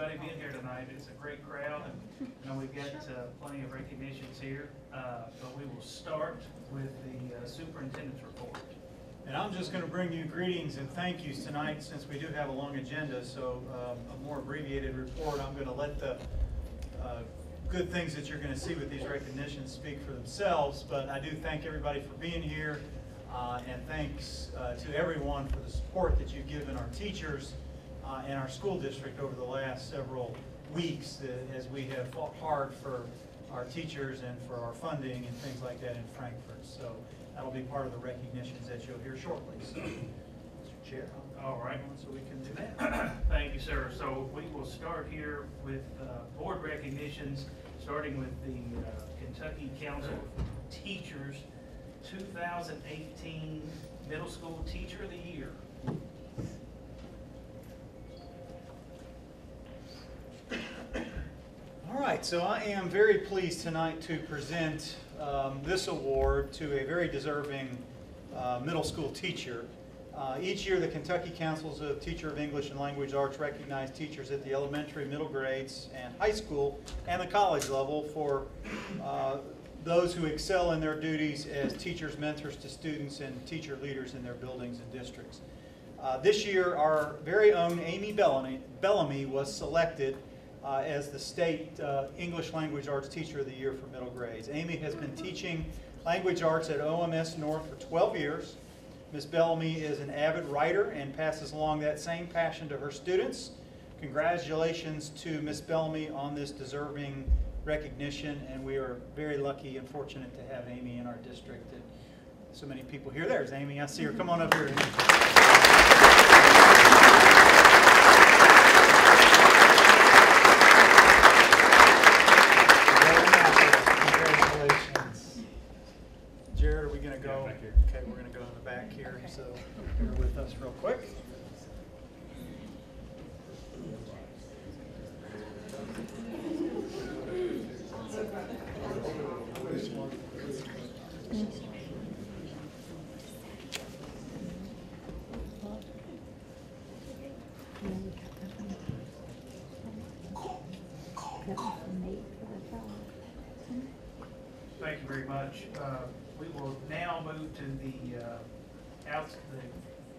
everybody being here tonight. It's a great crowd, and you know, we've got plenty of recognitions here. But we will start with the superintendent's report. And I'm just going to bring you greetings and thank yous tonight, since we do have a long agenda. So a more abbreviated report. I'm going to let the good things that you're going to see with these recognitions speak for themselves. But I do thank everybody for being here, and thanks to everyone for the support that you've given our teachers and our school district over the last several weeks, as we have fought hard for our teachers and for our funding and things like that in Frankfurt. So that'll be part of the recognitions that you'll hear shortly. So, Mr. Chair, all right, so we can do that. Thank you, sir. So we will start here with board recognitions, starting with the Kentucky Council of Teachers 2018 Middle School Teacher of the Year. All right, so I am very pleased tonight to present this award to a very deserving middle school teacher. Each year, the Kentucky Councils of Teacher of English and Language Arts recognize teachers at the elementary, middle grades, and high school, and the college level for those who excel in their duties as teachers, mentors to students, and teacher leaders in their buildings and districts. This year, our very own Amy Bellamy was selected as the state English Language Arts Teacher of the Year for middle grades. Amy has been teaching language arts at OMS-North for 12 years. Ms. Bellamy is an avid writer and passes along that same passion to her students. Congratulations to Ms. Bellamy on this deserving recognition, and we are very lucky and fortunate to have Amy in our district. And so many people here. There's Amy. I see her. Come on up here. Jared, are we going to go? Back here. Okay, we're going to go in the back here. So bear with us real quick. Thank you very much. We will now move to the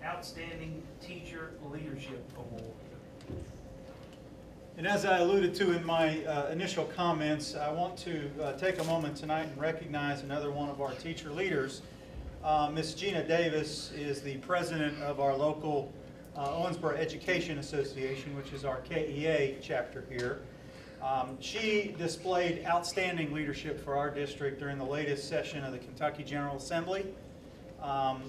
Outstanding Teacher Leadership Award. And as I alluded to in my initial comments, I want to take a moment tonight and recognize another one of our teacher leaders. Ms. Gina Davis is the president of our local Owensboro Education Association, which is our KEA chapter here. She displayed outstanding leadership for our district during the latest session of the Kentucky General Assembly.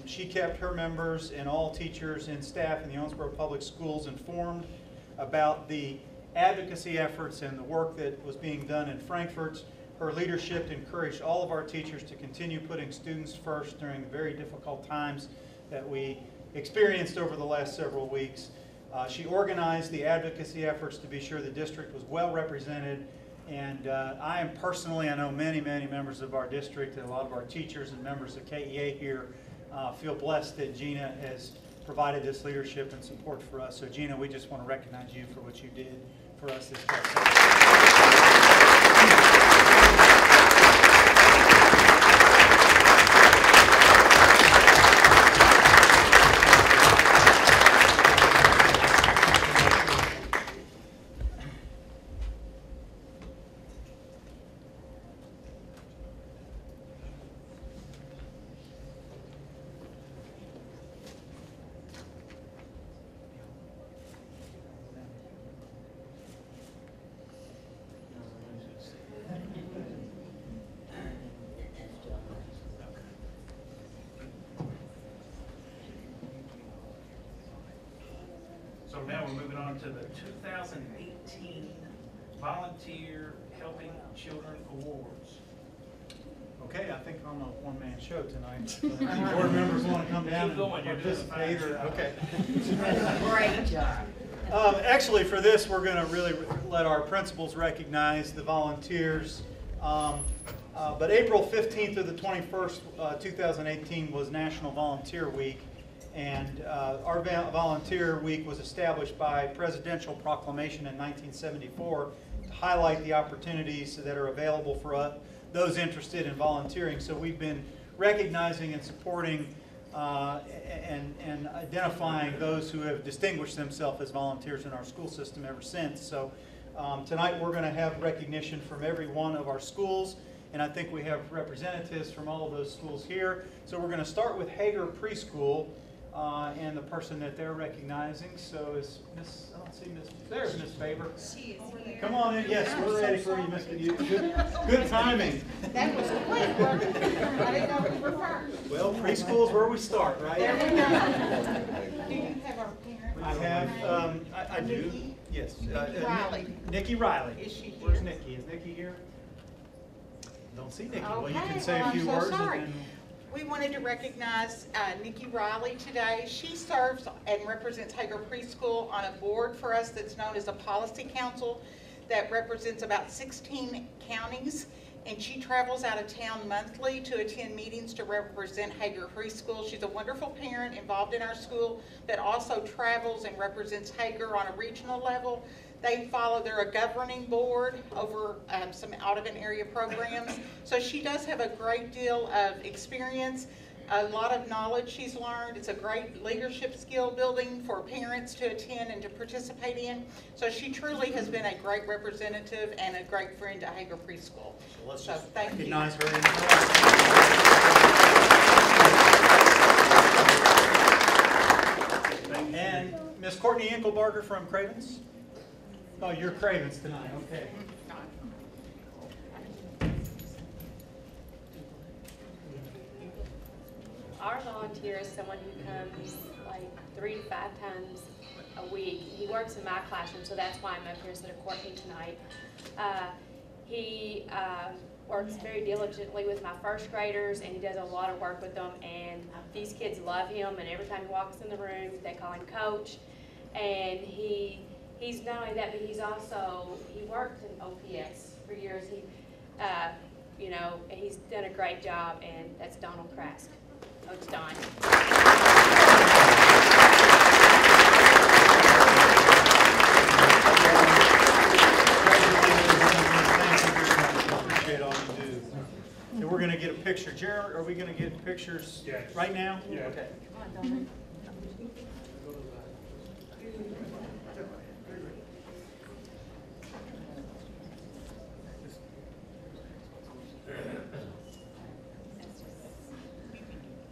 She kept her members and all teachers and staff in the Owensboro Public Schools informed about the advocacy efforts and the work that was being done in Frankfurt. Her leadership encouraged all of our teachers to continue putting students first during the very difficult times that we experienced over the last several weeks. She organized the advocacy efforts to be sure the district was well represented, and I know many members of our district and a lot of our teachers and members of KEA here feel blessed that Gina has provided this leadership and support for us. So Gina, we just want to recognize you for what you did for us this past summer. So now we're moving on to the 2018 Volunteer Helping Children Awards. Okay, I think I'm a one-man show tonight. Any board members want to come down and participate? Okay. Great job. Actually, for this, we're going to really let our principals recognize the volunteers. But April 15th to the 21st, 2018 was National Volunteer Week. And our Volunteer Week was established by presidential proclamation in 1974 to highlight the opportunities that are available for those interested in volunteering. So we've been recognizing and supporting and identifying those who have distinguished themselves as volunteers in our school system ever since. So tonight we're going to have recognition from every one of our schools, and I think we have representatives from all of those schools here. So we're going to start with Hager Preschool and the person that they're recognizing. So is Miss, I don't see Miss, there's Miss Faber. She is here. Come on in. Yes, we're ready for you, Miss. Good timing. That was quick. I didn't know we were first. Well, preschool is where we start, right? There we go. Do you have our parents? I have, I do. Nikki? Yes. Nikki Riley. Nikki Riley. Is she here? Where's Nikki? Is Nikki here? Don't see Nikki. Well, you can say a few words and then. We wanted to recognize Nikki Riley today. She serves and represents Hager Preschool on a board for us that's known as a policy council that represents about 16 counties. And she travels out of town monthly to attend meetings to represent Hager Preschool. She's a wonderful parent involved in our school that also travels and represents Hager on a regional level. They're a governing board over some out-of-an-area programs. So she does have a great deal of experience, a lot of knowledge she's learned. It's a great leadership skill building for parents to attend and to participate in. So she truly has been a great representative and a great friend to Hager Preschool. So let's just thank you. Recognize her. And Miss Courtney Enkelbarger from Cravens. Oh, you're Cravens tonight, okay. Our volunteer is someone who comes like 3 to 5 times a week. He works in my classroom, so that's why I'm up here instead of Courtney tonight. He works very diligently with my first graders, and he does a lot of work with them, and these kids love him, and every time he walks in the room, they call him Coach. And he's not only that, but he worked in OPS for years. He's done a great job, and that's Donald Krask. Coach Don. Appreciate all you do. And we're going to get a picture. Jared, are we going to get pictures right now? Yeah. Okay. Come on, Don.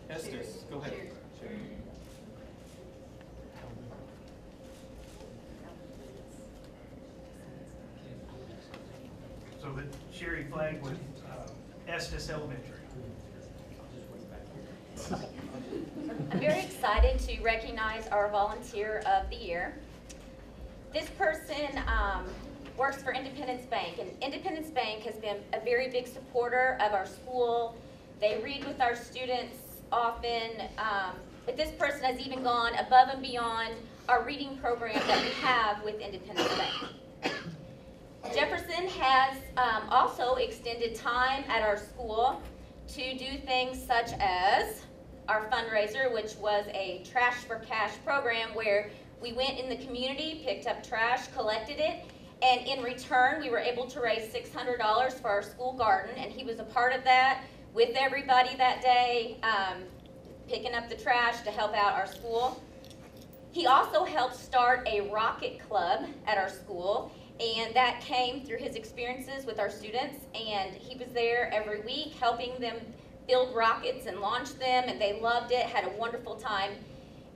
Estes, go ahead. So the Sherry flag with Estes Elementary. I'm very excited to recognize our Volunteer of the Year. This person works for Independence Bank, and Independence Bank has been a very big supporter of our school. They read with our students often, but this person has even gone above and beyond our reading program that we have with Independence Bank. Jefferson has also extended time at our school to do things such as our fundraiser, which was a Trash for Cash program where we went in the community, picked up trash, collected it, and in return we were able to raise $600 for our school garden, and he was a part of that with everybody that day, picking up the trash to help out our school. He also helped start a rocket club at our school, and that came through his experiences with our students, and he was there every week helping them build rockets and launch them, and they loved it, had a wonderful time.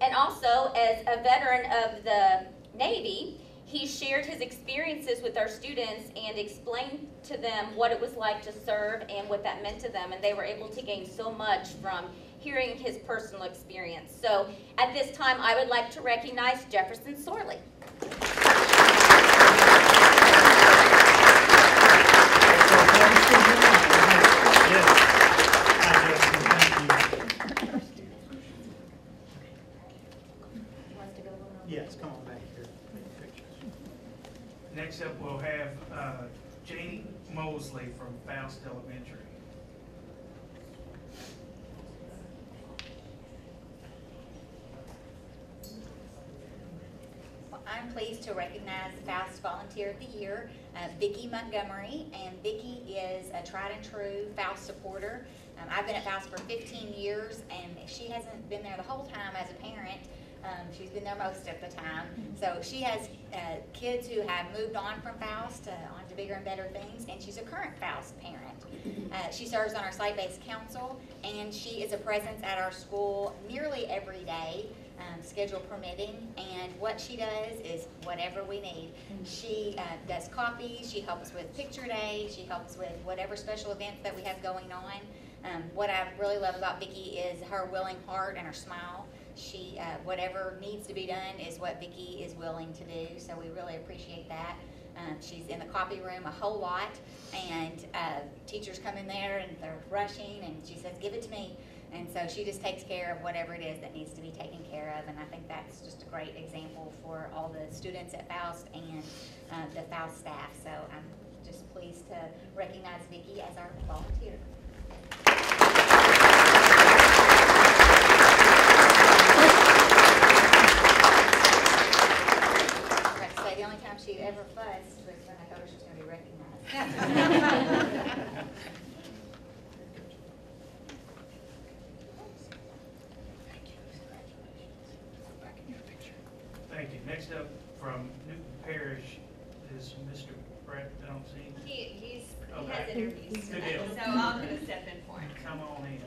And also, as a veteran of the Navy, he shared his experiences with our students and explained to them what it was like to serve and what that meant to them, and they were able to gain so much from hearing his personal experience. So at this time, I would like to recognize Jefferson Sorley. Yes, come on back here. Take pictures. Next up, we'll have Janie Mosley from Faust Elementary. I'm pleased to recognize FAUST Volunteer of the Year, Vicki Montgomery, and Vicki is a tried and true FAUST supporter. I've been at FAUST for 15 years, and she hasn't been there the whole time as a parent. She's been there most of the time. So she has kids who have moved on from FAUST on to bigger and better things, and she's a current FAUST parent. She serves on our site-based council, and she is a presence at our school nearly every day, schedule permitting, and what she does is whatever we need. She does copies, she helps with picture day, she helps with whatever special events that we have going on. What I really love about Vicki is her willing heart and her smile. She, whatever needs to be done is what Vicki is willing to do, so we really appreciate that. She's in the copy room a whole lot, and teachers come in there and they're rushing, and she says, give it to me. And so she just takes care of whatever it is that needs to be taken care of, and I think that's just a great example for all the students at FAUST and the FAUST staff. So I'm just pleased to recognize Vicki as our volunteer. The only time she ever fussed was when I told her she was going to be recognized. Thank you. Next up from Newton Parish is Mr. Brett. I don't see him. He Okay. has interviews Good tonight, deal. so I'm going to step in for him. Come on in.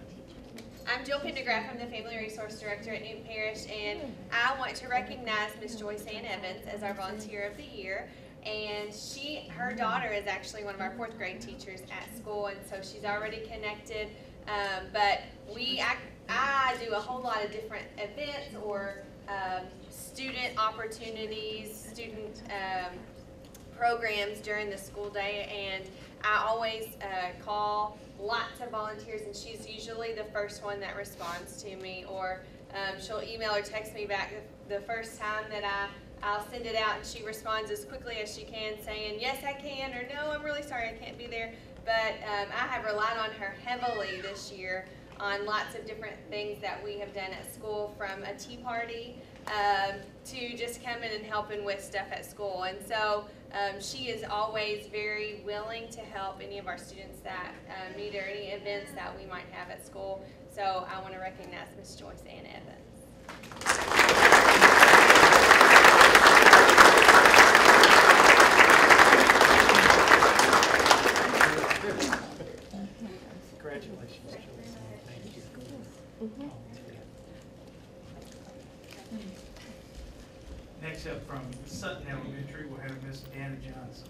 I'm Jill Pendergraft. I'm the Family Resource Director at Newton Parish, and I want to recognize Miss Joyce Ann Evans as our Volunteer of the Year. And her daughter is actually one of our 4th grade teachers at school, and so she's already connected. But I do a whole lot of different events or student opportunities, student programs during the school day, and I always call lots of volunteers, and she's usually the first one that responds to me, or she'll email or text me back the first time that I'll send it out, and she responds as quickly as she can saying, yes, I can, or no, I'm really sorry I can't be there. But I have relied on her heavily this year on lots of different things that we have done at school, from a tea party to just coming and helping with stuff at school. And so she is always very willing to help any of our students that need, or any events that we might have at school. So I want to recognize Miss Joyce Ann Evans. Congratulations, Joyce. Thank you. Next up from Sutton Elementary, we'll have Miss Anna Johnson.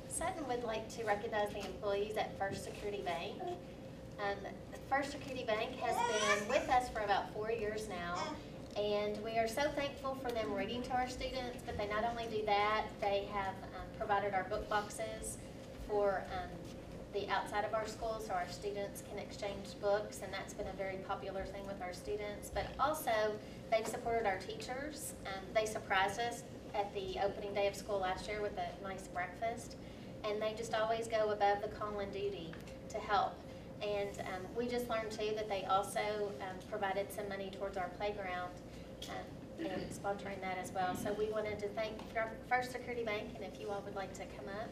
Sutton would like to recognize the employees at First Security Bank. First Security Bank has been with us for about 4 years now, and we are so thankful for them reading to our students. But they not only do that, they have provided our book boxes for the outside of our school, so our students can exchange books, and that's been a very popular thing with our students. But also, they've supported our teachers. They surprised us at the opening day of school last year with a nice breakfast, and they just always go above the call and duty to help. And we just learned too that they also provided some money towards our playground and sponsoring that as well. So we wanted to thank First Security Bank, and if you all would like to come up,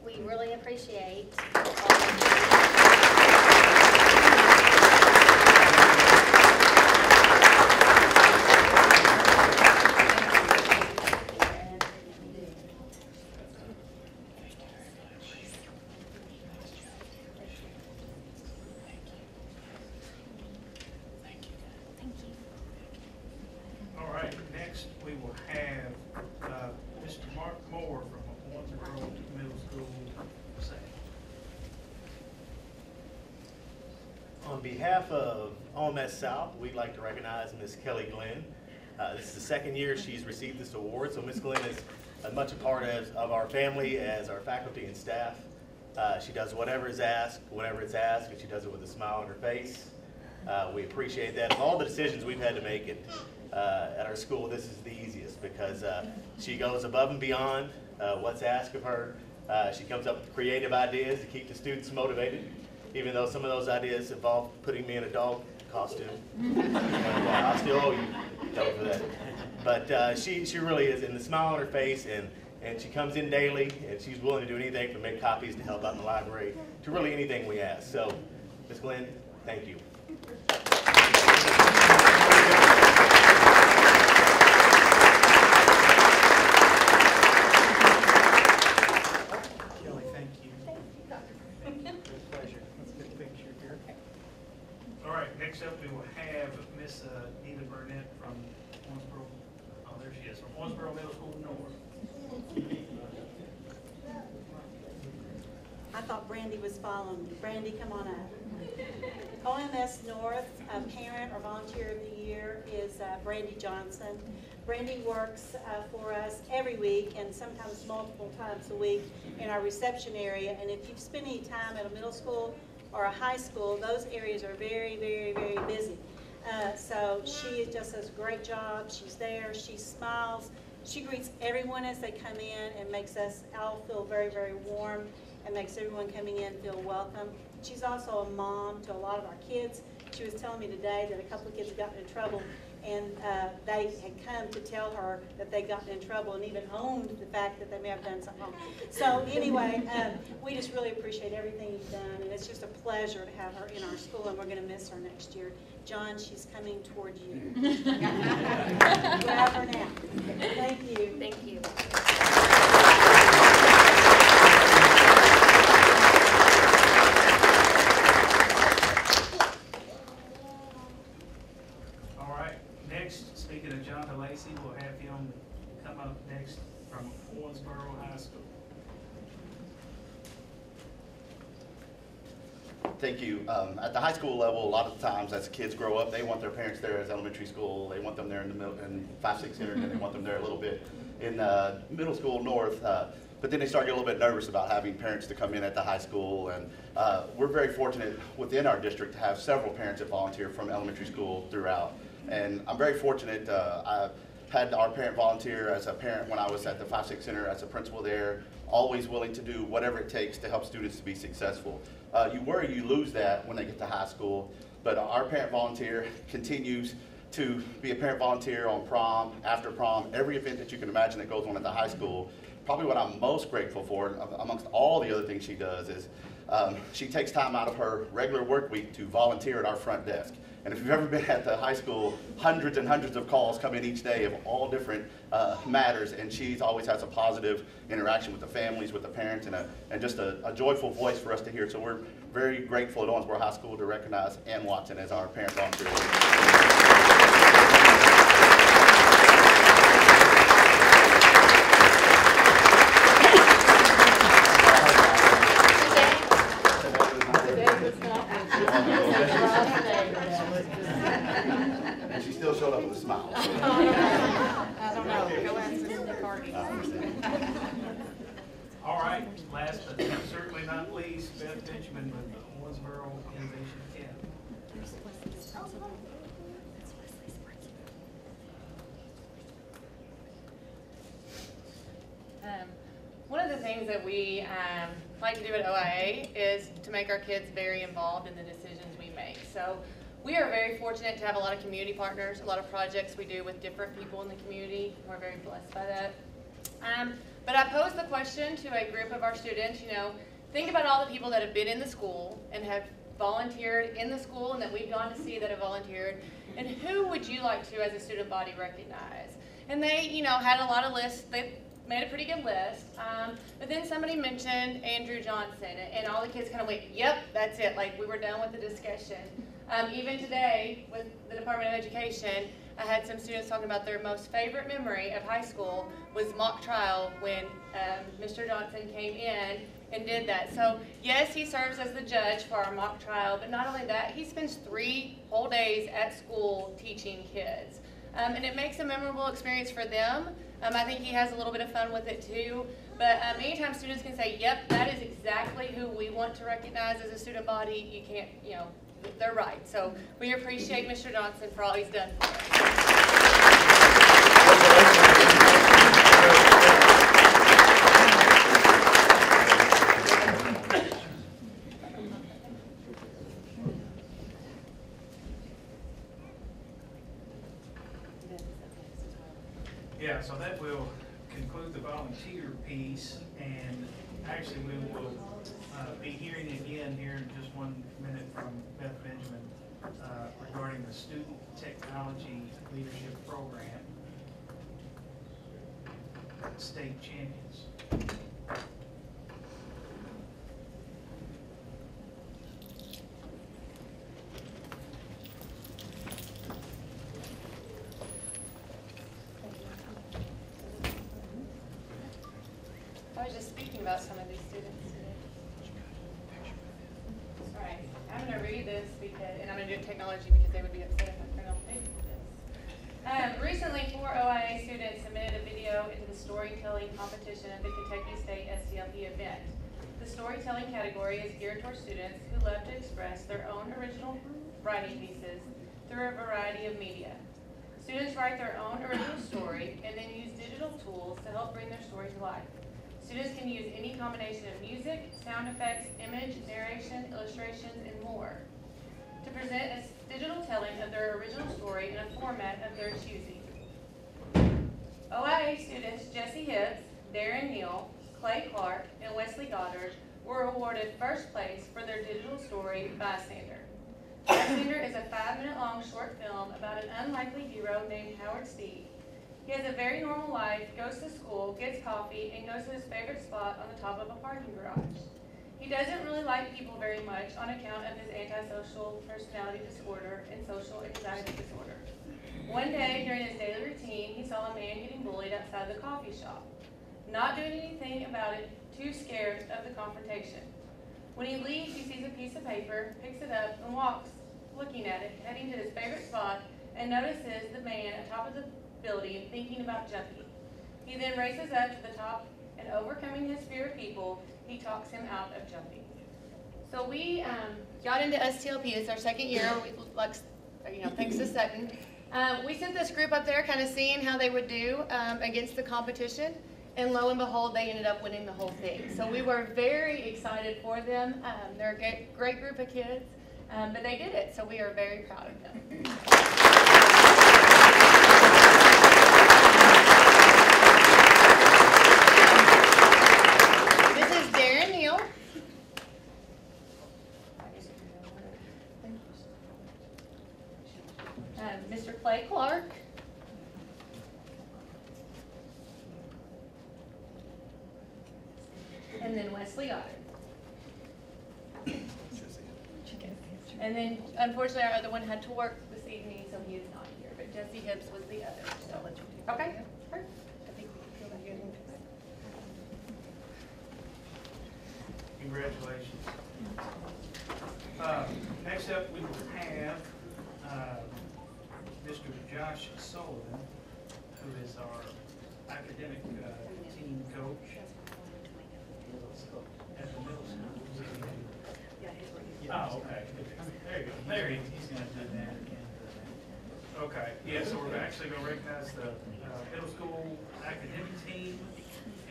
we really appreciate all of All right, next we will have Mr. Mark Moore from Owensboro Middle School. On behalf of OMS-South, we'd like to recognize Ms. Kelly Glenn. This is the second year she's received this award, so Ms. Glenn is as much a part of our family as our faculty and staff. She does whatever it's asked, and she does it with a smile on her face. We appreciate that. Of all the decisions we've had to make at our school, this is the easiest, because she goes above and beyond what's asked of her. She comes up with creative ideas to keep the students motivated. even though some of those ideas involve putting me in a dog costume. And, I still owe you Kelly for that. But she really is, and the smile on her face, and she comes in daily, and she's willing to do anything from make copies to help out in the library, to really anything we ask. So, Ms. Glenn, thank you. Kelly, thank you. Good pleasure. Let's get a picture here. All right, next up we will have Miss Nita Burnett from Owensboro. Oh, there she is, from Owensboro Middle School North. I thought Brandy was following me. Brandy, come on up. OMS-North Parent or Volunteer of the Year is Brandy Johnson. Brandy works for us every week and sometimes multiple times a week in our reception area. And if you've spent any time at a middle school or a high school, those areas are very, very, very busy. So she just does a great job. She's there. She smiles. She greets everyone as they come in and makes us all feel very, very warm and makes everyone coming in feel welcome. She's also a mom to a lot of our kids. She was telling me today that a couple of kids had gotten in trouble, and they had come to tell her that they'd gotten in trouble and even owned the fact that they may have done something wrong. So anyway, we just really appreciate everything you've done, and it's just a pleasure to have her in our school, and we're going to miss her next year. John, she's coming toward you. Grab her now. Thank you. Thank you. All right, next, speaking of John DeLacy, we'll have him come up next from Owensboro High School. Thank you. At the high school level, a lot of times as kids grow up, they want their parents there as elementary school. They want them there in the middle, in 5, 6 center, and they want them there a little bit in middle school north. But then they start getting a little bit nervous about having parents to come in at the high school. And we're very fortunate within our district to have several parents that volunteer from elementary school throughout. And I'm very fortunate. I had our parent volunteer as a parent when I was at the 5, 6 center as a principal there, always willing to do whatever it takes to help students to be successful. You worry you lose that when they get to high school, but our parent volunteer continues to be a parent volunteer on prom, after prom, every event that you can imagine that goes on at the high school. Probably what I'm most grateful for, amongst all the other things she does, is she takes time out of her regular work week to volunteer at our front desk. And if you've ever been at the high school, hundreds and hundreds of calls come in each day of all different matters, and she always has a positive interaction with the families, with the parents, and just a joyful voice for us to hear. So we're very grateful at Owensboro High School to recognize Ann Watson as our parent volunteer. And she still showed up with a smile. I don't know. Go ask Mr. Carney. All right, last but certainly not least, Beth Benjamin with the Owensboro Innovation Academy. One of the things that we like to do at OIA is to make our kids very involved in the decisions we make. So we are very fortunate to have a lot of community partners, a lot of projects we do with different people in the community. We're very blessed by that. But I posed the question to a group of our students, think about all the people that have been in the school and have volunteered in the school and that we've gone to see that have volunteered, and who would you like to, as a student body, recognize? And they, had a lot of lists. They made a pretty good list. But then somebody mentioned Andrew Johnson, and all the kids kind of went, yep, that's it. Like, we were done with the discussion. Even today, with the Department of Education, I had some students talking about their most favorite memory of high school was mock trial when Mr. Johnson came in and did that. So yes, he serves as the judge for our mock trial, but not only that, he spends 3 whole days at school teaching kids. And it makes a memorable experience for them. I think he has a little bit of fun with it too. But anytime students can say, yep, that is exactly who we want to recognize as a student body, you can't, they're right. So we appreciate Mr. Johnson for all he's done for us. volunteer piece, and actually we will be hearing again here in just 1 minute from Beth Benjamin regarding the Student Technology Leadership Program State Champions. I was just speaking about some of these students today. All right, I'm going to read this because, and I'm going to do it in technology because they would be upset if I print off paper for this. Recently, 4 OIA students submitted a video into the storytelling competition at the Kentucky State STLP event. The storytelling category is geared towards students who love to express their own original writing pieces through a variety of media. Students write their own original story and then use digital tools to help bring their story to life. Students can use any combination of music, sound effects, image, narration, illustrations, and more to present a digital telling of their original story in a format of their choosing. OIA students Jesse Hibbs, Darren Neal, Clay Clark, and Wesley Goddard were awarded first place for their digital story, Bystander. Bystander is a 5-minute-long short film about an unlikely hero named Howard Steve. He has a very normal life, goes to school, gets coffee, and goes to his favorite spot on the top of a parking garage. He doesn't really like people very much on account of his antisocial personality disorder and social anxiety disorder. One day during his daily routine, he saw a man getting bullied outside the coffee shop. Not doing anything about it, too scared of the confrontation. When he leaves, he sees a piece of paper, picks it up, and walks, looking at it, heading to his favorite spot, and notices the man atop of the building thinking about jumping. He then races up to the top, and overcoming his fear of people, he talks him out of jumping. So we got into STLP. It's our second year. Thanks to Sutton. We sent this group up there kind of seeing how they would do against the competition, and lo and behold, they ended up winning the whole thing. So we were very excited for them. They're a great group of kids, but they did it, so we are very proud of them. Mr. Clay Clark. And then Wesley Goddard. And then, unfortunately, our other one had to work this evening, so he is not here. But Jesse Hibbs was the other. So okay. Perfect. I think we feel like getting Congratulations. Next up, we will have Mr. Josh Sullivan, who is our academic team coach at the middle school. Oh, okay. There you go. There he's going to do that. Okay. Yeah, so we're actually going to recognize the middle school academic team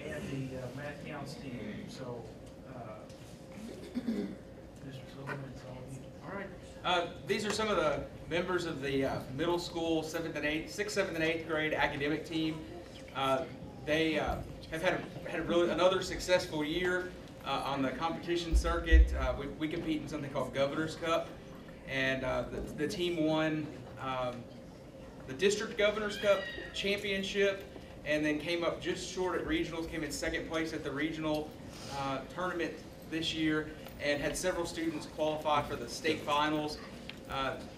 and the math counts team. So, Mr. Sullivan, it's all you. All right. These are some of the members of the middle school 6th, 7th, and 8th grade academic team. They have had another successful year on the competition circuit. We compete in something called Governor's Cup, and the team won the District Governor's Cup championship, and then came up just short at regionals, came in second place at the regional tournament this year, and had several students qualify for the state finals.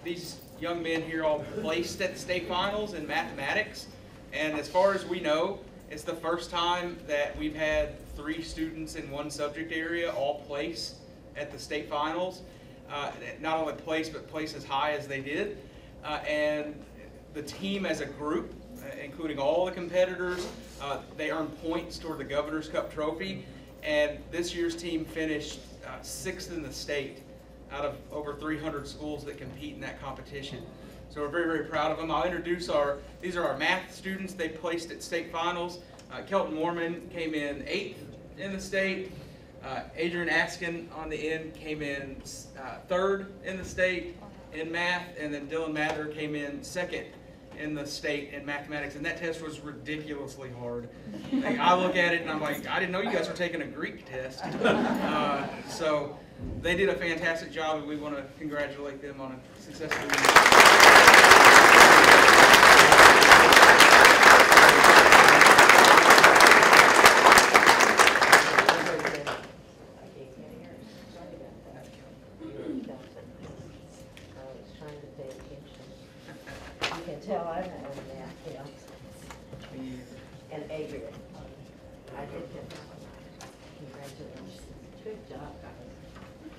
These young men here all placed at the state finals in mathematics, and as far as we know, it's the first time that we've had 3 students in one subject area all place at the state finals. Not only place, but place as high as they did. And the team as a group, including all the competitors, they earn points toward the Governor's Cup trophy. And this year's team finished 6th in the state out of over 300 schools that compete in that competition. So we're very, very proud of them. I'll introduce these are our math students. They placed at state finals. Kelton Mormon came in 8th in the state. Adrian Askin on the end came in 3rd in the state in math. And then Dylan Mather came in 2nd in the state in mathematics, and that test was ridiculously hard. Like, I look at it and I'm like, I didn't know you guys were taking a Greek test. So they did a fantastic job, and we want to congratulate them on a successful year. Tell I know that, yeah. And Adrian. I did that. Congratulations. Good job, guys.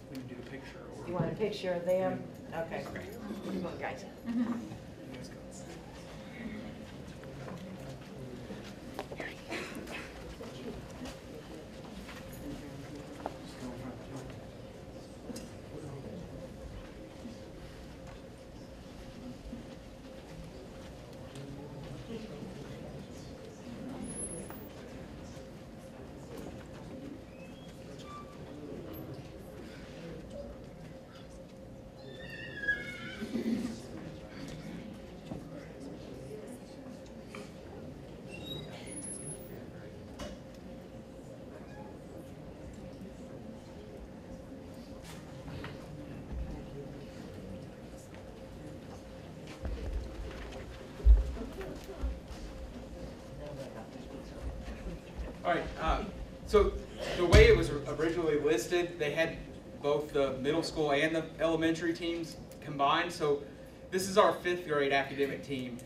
We can do a picture. Or... You want a picture of them? Okay. Come on, guys. All right, so the way it was originally listed, they had both the middle school and the elementary teams combined. So this is our 5th grade academic team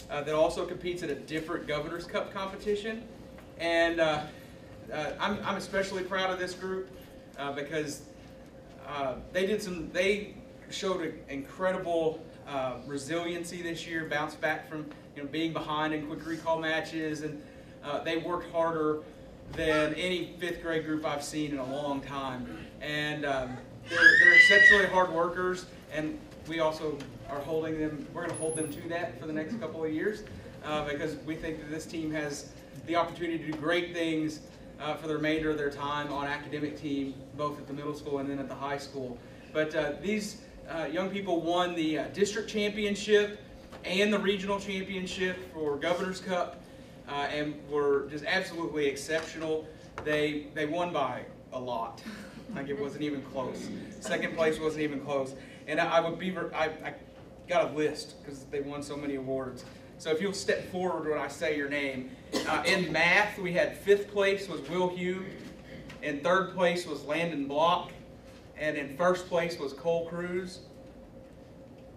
that also competes at a different Governor's Cup competition. And I'm especially proud of this group because they showed an incredible resiliency this year, bounced back from being behind in quick recall matches, and they worked harder than any 5th grade group I've seen in a long time. And they're exceptionally hard workers, and we also are holding them, we're going to hold them to that for the next couple of years because we think that this team has the opportunity to do great things for the remainder of their time on academic team, both at the middle school and then at the high school. But these young people won the district championship and the regional championship for Governor's Cup. And were just absolutely exceptional. They won by a lot. Like, it wasn't even close. Second place wasn't even close. And I got a list because they won so many awards. So if you'll step forward when I say your name. In math, we had 5th place was Will Hume. In 3rd place was Landon Block. And in 1st place was Cole Cruz.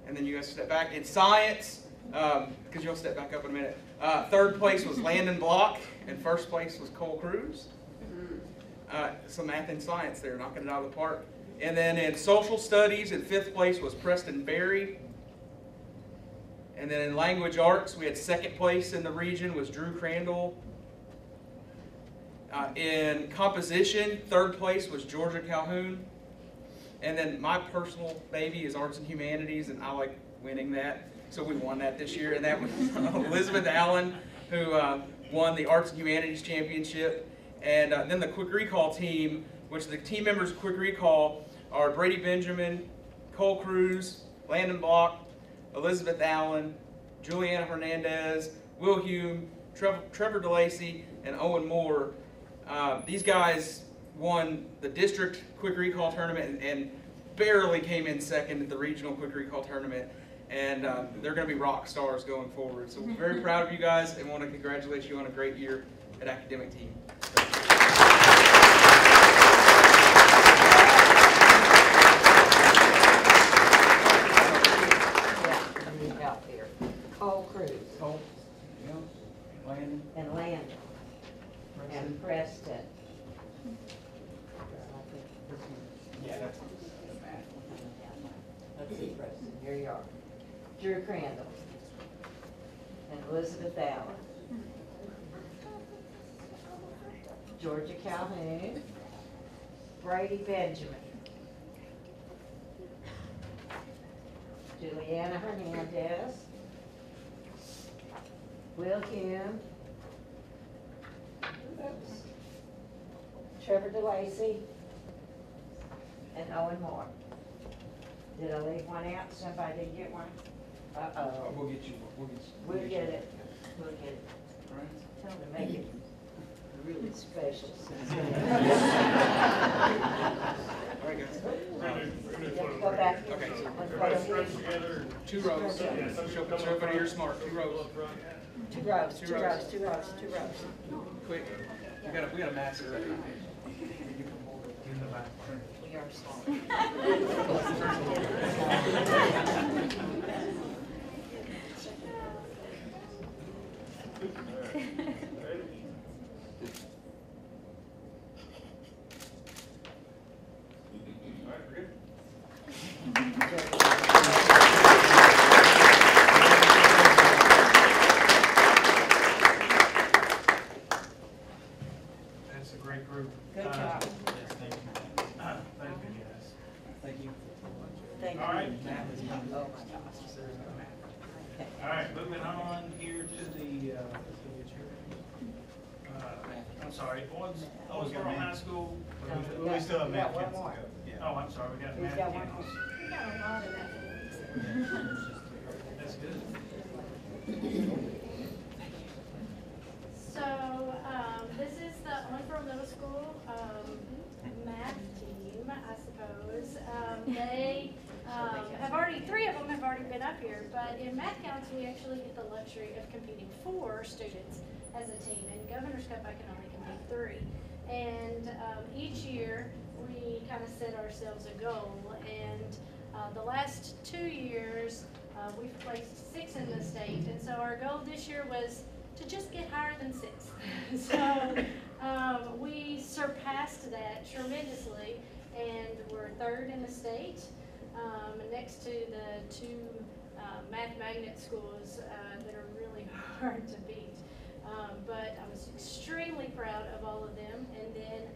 And then you guys step back. In science, because you'll step back up in a minute. 3rd place was Landon Block, and 1st place was Cole Cruz. So math and science there, knocking it out of the park. And then in social studies, in 5th place was Preston Berry. And then in language arts, we had 2nd place in the region was Drew Crandall. In composition, 3rd place was Georgia Calhoun. And then my personal baby is arts and humanities, and I like winning that. So we won that this year, and that was Elizabeth Allen, who won the Arts and Humanities Championship. And then the Quick Recall team, which the team members of Quick Recall are Brady Benjamin, Cole Cruz, Landon Block, Elizabeth Allen, Juliana Hernandez, Will Hume, Trevor DeLacy, and Owen Moore. These guys won the district Quick Recall tournament and barely came in 2nd at the regional Quick Recall tournament. And they're going to be rock stars going forward. So we're very proud of you guys and want to congratulate you on a great year at academic team. Yeah, out there. Cole Cruz. Cole, yeah, Landon. And Landon. And Preston. Yeah, that's Let's see, Preston. Here you are. Drew Crandall and Elizabeth Allen, Georgia Calhoun, Brady Benjamin, Juliana Hernandez, Will Hume, Trevor DeLacy, and Owen Moore. Did I leave one out? Somebody didn't get one? Uh-oh. We'll get you. We'll get it. We'll get it. All right. Tell them to make it really special. All right, guys. Go back. Okay. Okay. 2 rows. Show everybody you're smart. 2 rows. Two rows. Quick. We got a master right now. In the back. We are smart. All right, we're good. That's a great group. Good job. Yes, thank you. Thank you, guys. Thank you. Thank All right. you. Oh, my gosh. All right, moving on here to the, I'm sorry, Owensboro High School. We still have We got math one kids to more. go. Yeah. Oh, I'm sorry, we got He's math got one kids. more. We got a lot of that. That's good. So, this is the Owensboro Middle School math team, I suppose. They have already, 3 of them have already been up here, but in Math Counts, we actually get the luxury of competing 4 students as a team. In Governor's Cup, I can only compete 3. And each year, we kind of set ourselves a goal. And the last 2 years, we've placed 6 in the state. And so our goal this year was to just get higher than 6. So we surpassed that tremendously, and we're 3rd in the state, next to the 2 math magnet schools that are really hard to beat. But I was extremely proud of all of them. And then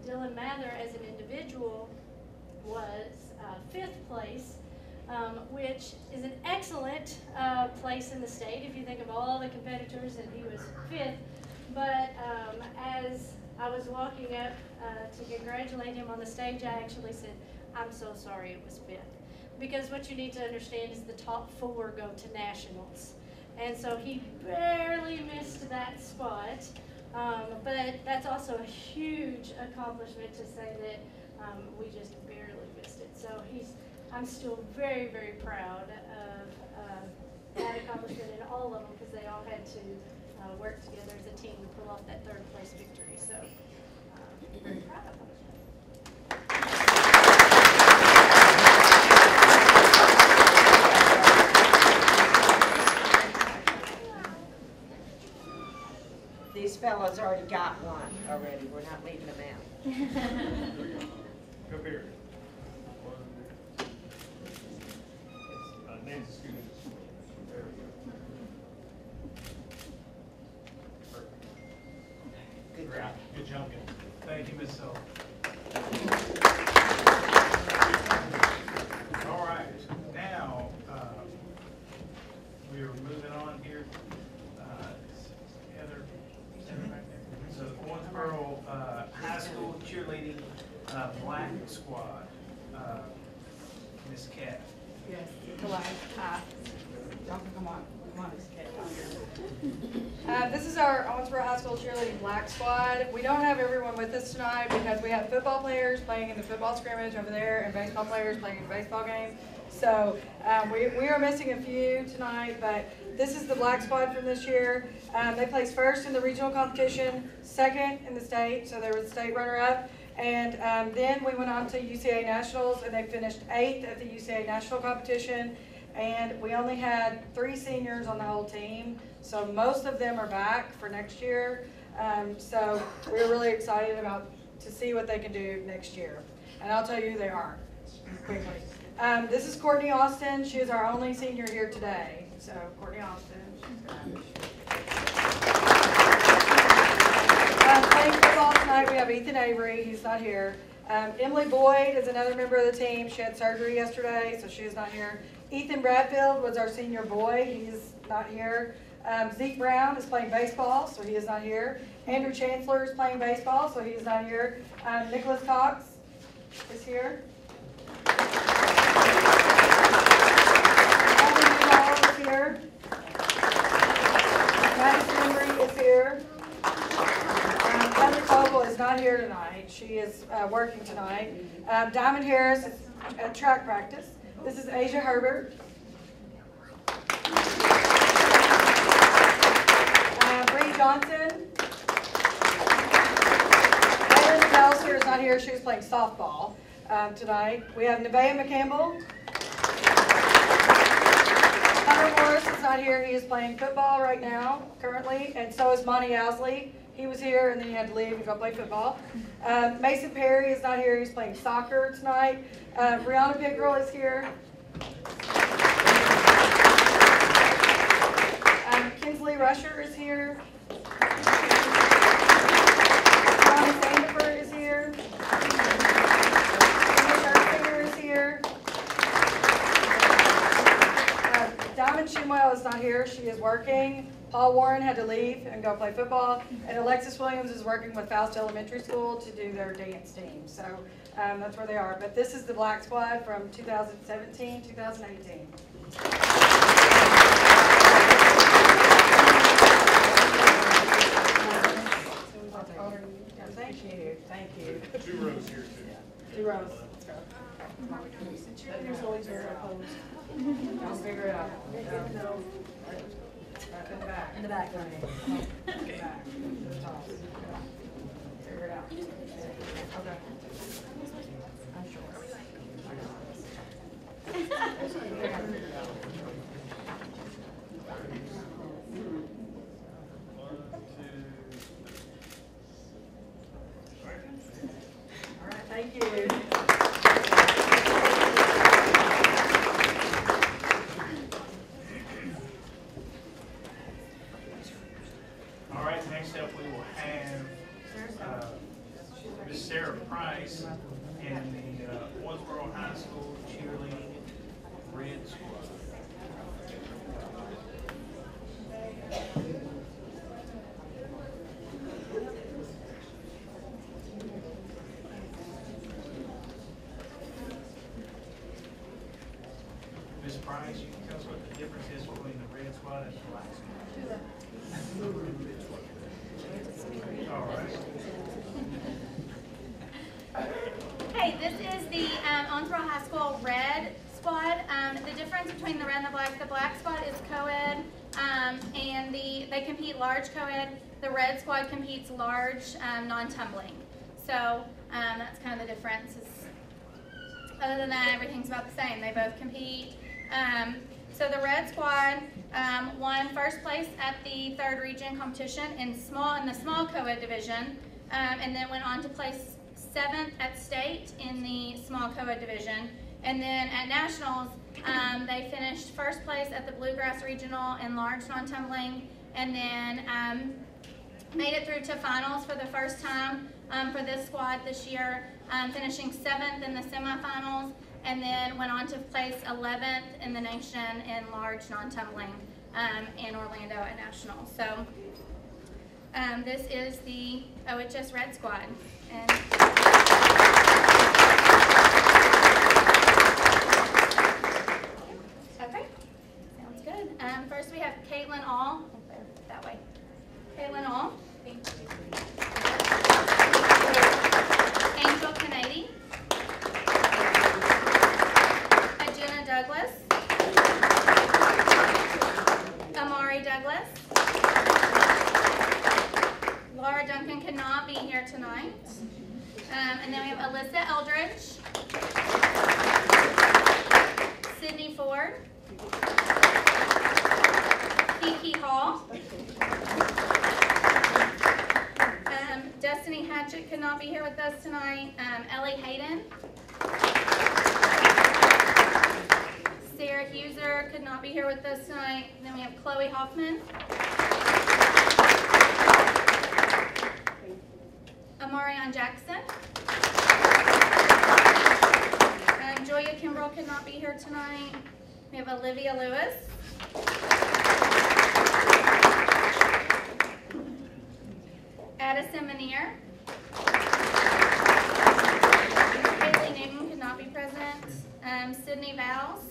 Dylan Mather, as an individual, was 5th place, which is an excellent place in the state if you think of all the competitors, and he was 5th. But as I was walking up to congratulate him on the stage, I actually said, I'm so sorry it was 5th. Because what you need to understand is the top 4 go to nationals. And so he barely missed that spot. But that's also a huge accomplishment to say that we just barely missed it. So I'm still very, very proud of that accomplishment in all of them, because they all had to work together as a team to pull off that 3rd place victory. So very proud of them. These fellas already got one already. We're not leaving them out. Go here. There we go. Good job. Good job, guys. Thank you, Ms. Sullivan. All right, now, we are moving on here. Heather, right there. So Owensboro High School cheerleading black squad. Miss Cat. Yes, hello. Y'all can come on, Miss Cat. This is our Owensboro High School cheerleading black squad. We don't have everyone with us tonight because we have football players playing in the football scrimmage over there and baseball players playing in the baseball game. So we are missing a few tonight, but this is the black squad from this year. They placed 1st in the regional competition, 2nd in the state, so they were the state runner-up. And then we went on to UCA Nationals, and they finished 8th at the UCA National competition. And we only had 3 seniors on the whole team, so most of them are back for next year. So we're really excited to see what they can do next year. And I'll tell you who they are quickly. This is Courtney Austin. She is our only senior here today. So Courtney Austin. Playing football tonight, we have Ethan Avery. He's not here. Emily Boyd is another member of the team. She had surgery yesterday, so she is not here. Ethan Bradfield was our senior boy. He's not here. Zeke Brown is playing baseball, so he is not here. Andrew Chancellor is playing baseball, so he is not here. Nicholas Cox is here. here. Madison Embry is here. Heather Vogel is not here tonight. She is working tonight. Diamond Harris is at track practice. This is Asia Herbert. Bree Johnson. Ellen Belser is not here. She was playing softball tonight. We have Nevaeh McCampbell. Hunter Morris is not here. He is playing football right now, currently, and so is Monty Owsley. He was here, and then he had to leave and go play football. Mason Perry is not here. He's playing soccer tonight. Brianna Pickrell is here. Kinsley Rusher is here. Ronnie Sandiford is here. Singer is here. Diamond Shimwell is not here. She is working. Paul Warren had to leave and go play football. And Alexis Williams is working with Faust Elementary School to do their dance team. So that's where they are. But this is the Black Squad from 2017, 2018. Thank you. Thank you. 2 rows here, too. Yeah. 2 rows. Let's go. Cheerleaders always very opposed. Y'all figure it out. In the back. In the back. In the back. To the top. Figure it out. Okay. I'm sure. All right, thank you. All right, next up we will have Miss Sarah Price in the Owensboro High School cheerleading red squad. Ms. Price, you can tell us what the difference is between the red squad and the black squad. All right. Hey, this is the Owensboro High School Red Squad. The difference between the red and the black squad is co-ed, and they compete large co-ed. The red squad competes large non-tumbling. So that's kind of the difference. Other than that, everything's about the same. They both compete. So the red squad won first place at the 3rd region competition in the small co-ed division, and then went on to place 7th at state in the small co-ed division. And then at nationals, they finished first place at the Bluegrass Regional in large non-tumbling, and then made it through to finals for the first time for this squad this year, finishing 7th in the semifinals, and then went on to place 11th in the nation in large non-tumbling in Orlando at nationals. So this is the OHS Red Squad. And okay, sounds good. First we have Caitlin All. That way. Caitlin All. Angel Kennedy. Jenna Douglas. Amari Douglas. Laura Duncan could not be here tonight. And then we have Alyssa Eldridge. Sydney Ford. Kiki Hall. Destiny Hatchett could not be here with us tonight. Ellie Hayden. Sarah Huser could not be here with us tonight. And then we have Chloe Hoffman. Amarion Jackson. Joya Kimbrell could not be here tonight. We have Olivia Lewis. Addison Manier. Haley Newton could not be present. Sydney Vowles.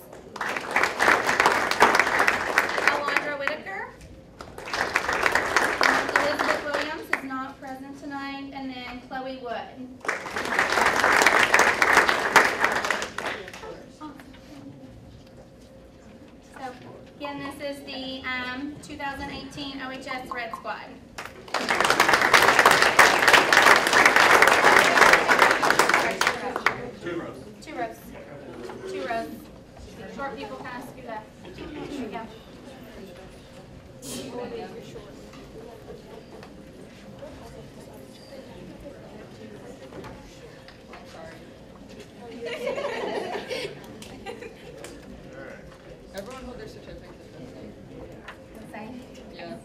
Whitaker. Elizabeth Williams is not present tonight, and then Chloe Wood. So again, this is the 2018 OHS Red Squad. Two rows. Two rows. Two rows. Short people kind of scoot up. There we go. Everyone hold their certificate. Same. Yeah.